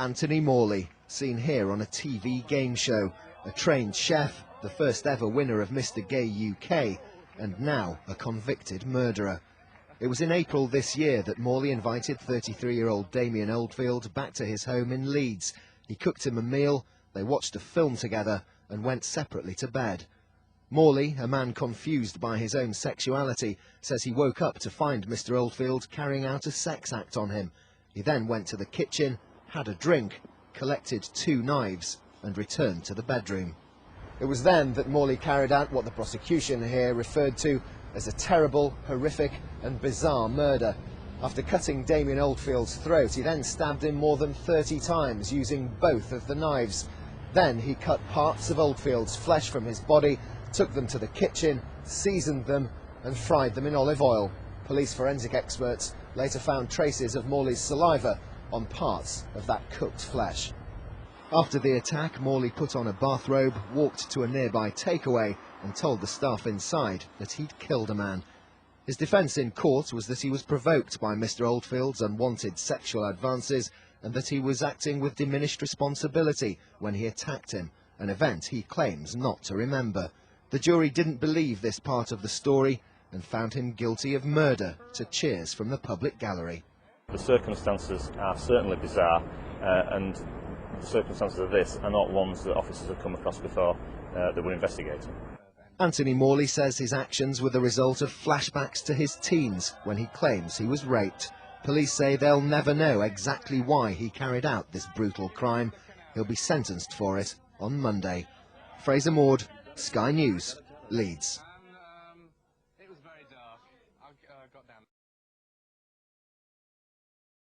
Anthony Morley, seen here on a TV game show, a trained chef, the first ever winner of Mr. Gay UK, and now a convicted murderer. It was in April this year that Morley invited 33-year-old Damien Oldfield back to his home in Leeds. He cooked him a meal, they watched a film together and went separately to bed. Morley, a man confused by his own sexuality, says he woke up to find Mr. Oldfield carrying out a sex act on him. He then went to the kitchen, had a drink, collected 2 knives and returned to the bedroom. It was then that Morley carried out what the prosecution here referred to as a terrible, horrific and bizarre murder. After cutting Damien Oldfield's throat, he then stabbed him more than 30 times using both of the knives. Then he cut parts of Oldfield's flesh from his body, took them to the kitchen, seasoned them and fried them in olive oil. Police forensic experts later found traces of Morley's saliva on parts of that cooked flesh. After the attack, Morley put on a bathrobe, walked to a nearby takeaway and told the staff inside that he'd killed a man. His defence in court was that he was provoked by Mr. Oldfield's unwanted sexual advances and that he was acting with diminished responsibility when he attacked him, an event he claims not to remember. The jury didn't believe this part of the story and found him guilty of murder to cheers from the public gallery. The circumstances are certainly bizarre, and the circumstances of this are not ones that officers have come across before that we're investigating. Anthony Morley says his actions were the result of flashbacks to his teens when he claims he was raped. Police say they'll never know exactly why he carried out this brutal crime. He'll be sentenced for it on Monday. Fraser Maud, Sky News, Leeds.